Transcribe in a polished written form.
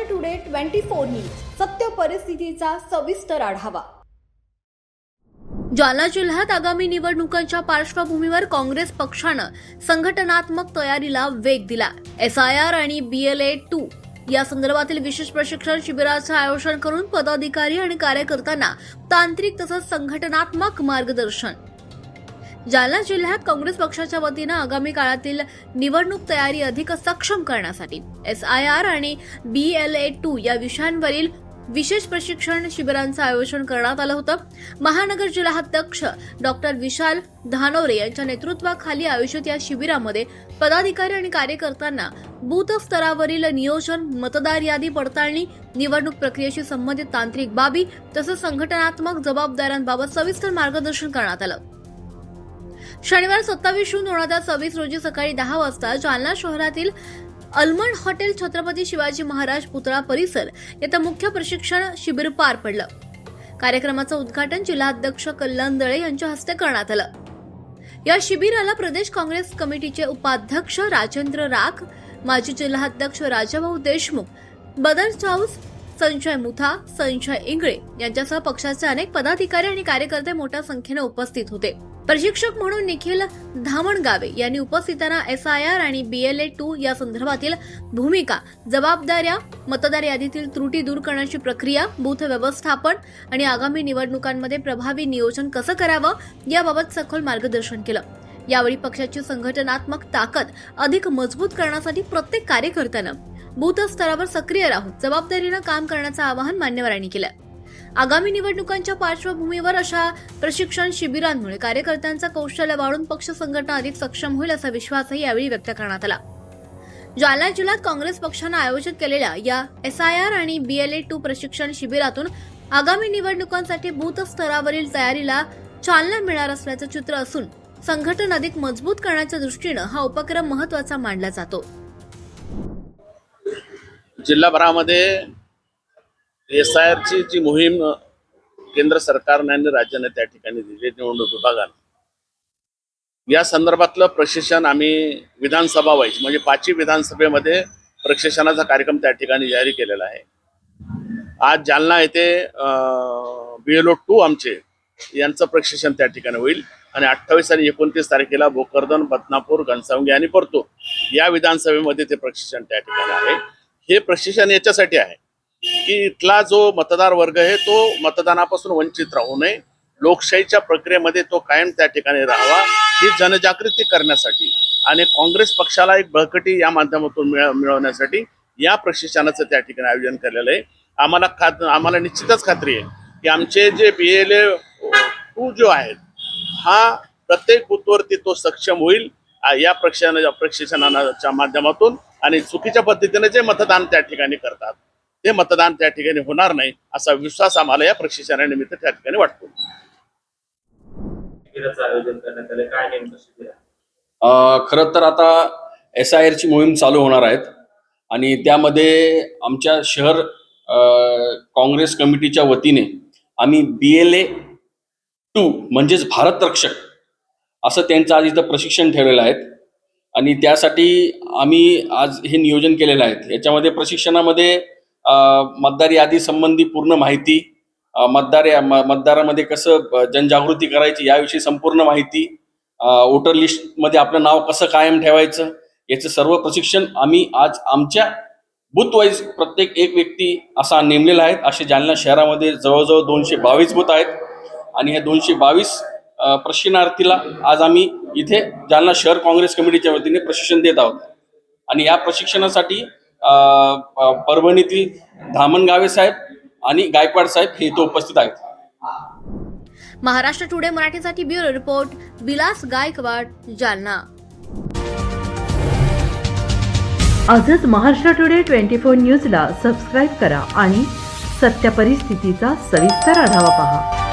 Today 24 news सत्य परिस्थितीचा सविस्तर आढावा। जालना जिल्ह्यात आगामी निवडणुकांच्या पार्श्वभूमीवर काँग्रेस पक्षानं संघटनात्मक तयारीला वेग दिला। SIR आणि BLA 2 या संदर्भातील विशेष प्रशिक्षण शिबिराचं आयोजन करून पदाधिकारी आणि कार्यकर्त्यांना तांत्रिक तसंच संघटनात्मक मार्गदर्शन। जालना जिल्ह्यात काँग्रेस पक्षाच्या वतीनं आगामी काळातील निवडणूक तयारी अधिक सक्षम करण्यासाठी SIR आणि BLA 2 या विषयांवरील विशेष प्रशिक्षण शिबिरांचं आयोजन करण्यात आलं होतं। महानगर जिल्हाध्यक्ष डॉक्टर विशाल धानोरे यांच्या नेतृत्वाखाली आयोजित या शिबिरामध्ये पदाधिकारी आणि कार्यकर्त्यांना बूथ स्तरावरील नियोजन, मतदार यादी पडताळणी, निवडणूक प्रक्रियेशी संबंधित तांत्रिक बाबी तसंच संघटनात्मक जबाबदाऱ्यांबाबत सविस्तर मार्गदर्शन करण्यात आलं। शनिवार 27 जून 2026 रोजी सकाळी 10 वाजता जालना शहरातील अलमंड हॉटेल छत्रपती शिवाजी महाराज पुतळा परिसर येथे मुख्य प्रशिक्षण शिबिर पार पडलं। कार्यक्रमाचं उद्घाटन जिल्हाध्यक्ष कल्याण दळे यांच्या हस्ते करण्यात आलं। या शिबिराला प्रदेश काँग्रेस कमिटीचे उपाध्यक्ष राजेंद्र राख, माजी जिल्हाध्यक्ष राजाभाऊ देशमुख, बदर चाऊस, संजय मुथा, संजय इंगळे यांच्यासह पक्षाचे अनेक पदाधिकारी आणि कार्यकर्ते मोठ्या संख्येने उपस्थित होते। प्रशिक्षक म्हणून निखिल धामणगावे यांनी उपस्थितांना SIR आणि BLA 2 या संदर्भातील भूमिका, जबाबदाऱ्या, मतदार यादीतील त्रुटी दूर करण्याची प्रक्रिया, बूथ व्यवस्थापन आणि आगामी निवडणुकांमध्ये प्रभावी नियोजन कसं करावं याबाबत सखोल मार्गदर्शन केलं। यावेळी पक्षाची संघटनात्मक ताकद अधिक मजबूत करण्यासाठी प्रत्येक कार्यकर्त्यानं बूथ स्तरावर सक्रिय राहून जबाबदारीनं काम करण्याचं आवाहन मान्यवरांनी केलं। आगामी निवडणुकांच्या पार्श्वभूमीवर अशा प्रशिक्षण शिबिरांमुळे कार्यकर्त्यांचं कौशल्य वाढून पक्ष संघटना अधिक सक्षम होईल असा विश्वासही यावेळी व्यक्त करण्यात आला। जालना जिल्ह्यात काँग्रेस पक्षानं आयोजित केलेल्या या SIR आणि BLA 2 प्रशिक्षण शिबिरातून आगामी निवडणुकांसाठी बूथ स्तरावरील तयारीला चालना मिळणार असल्याचं चित्र असून संघटन अधिक मजबूत करण्याच्या दृष्टीनं हा उपक्रम महत्त्वाचा मानला जातो। जिल्हाभरामध्ये SIR ची जी मोहीम केंद्र सरकारने आणि राज्याने त्या ठिकाणी दिली, निवडणूक विभागाने या संदर्भातलं प्रशिक्षण आम्ही विधानसभा वाईज म्हणजे 5 विधानसभेमध्ये प्रशिक्षणाचा कार्यक्रम त्या ठिकाणी जारी केलेला आहे। आज जालना येथे BLA 2 आमचे यांचं प्रशिक्षण त्या ठिकाणी होईल आणि 28 आणि 29 तारखेला भोकरदन, बदनापूर, घनसावंगी आणि परतूर या विधानसभेमध्ये ते प्रशिक्षण त्या ठिकाणी आहे। हे प्रशिक्षण याच्यासाठी आहे की इथला जो मतदार वर्ग आहे तो मतदानापासून वंचित राहू नये, लोकशाहीच्या प्रक्रियेमध्ये तो कायम त्या ठिकाणी राहावा ही जनजागृती करण्यासाठी आणि काँग्रेस पक्षाला एक बळकटी या माध्यमातून मिळवण्यासाठी या प्रशिक्षणाचं त्या ठिकाणी आयोजन केलेलं आहे। आम्हाला निश्चितच खात्री आहे की आमचे जे BLA 2 जो आहेत हा प्रत्येक बूथवरती तो सक्षम होईल या प्रशिक्षणाच्या माध्यमातून आणि चुकीच्या पद्धतीने जे मतदान त्या ठिकाणी करतात ते मतदान त्या ठिकाणी होणार नाही असा विश्वास आम्हाला या प्रशिक्षणानिमित्त त्या ठिकाणी वाटतो। खरं तर आता SIR ची मोहीम चालू होणार आहेत आणि त्यामध्ये आमच्या शहर काँग्रेस कमिटीच्या वतीने आम्ही BLA 2 म्हणजेच भारत रक्षक असं त्यांचं आज इथं प्रशिक्षण ठेवलेलं आहे आणि त्यासाठी आम्ही आज हे नियोजन केलेलं आहे। याच्यामध्ये प्रशिक्षणामध्ये मतदार यादी संबंधी पूर्ण माहिती, मतदारामध्ये कसं जनजागृती करायची याविषयी संपूर्ण माहिती, वोटर लिस्टमध्ये आपलं नाव कसं कायम ठेवायचं याचं सर्व प्रशिक्षण आम्ही आज आमच्या बूथ वाईज प्रत्येक एक व्यक्ती असा नेमलेला आहे। असे जालना शहरामध्ये जवळजवळ 222 बूथ आहेत आणि हे 222 प्रशिक्षणार्थीला आज आम्ही इथे जालना शहर काँग्रेस कमिटीच्या वतीने प्रशिक्षण देत आहोत आणि या प्रशिक्षणासाठी परभणीतील धामणगावे साहेब आणि गायकवाड साहेब हे इथे उपस्थित आहेत। महाराष्ट्र टुडे मराठीसाठी ब्युरो रिपोर्ट विलास गायकवाड, जालना। आजच महाराष्ट्र टुडे 24 न्यूजला सबस्क्राईब करा आणि सत्य परिस्थितीचा सविस्तर आढावा पहा।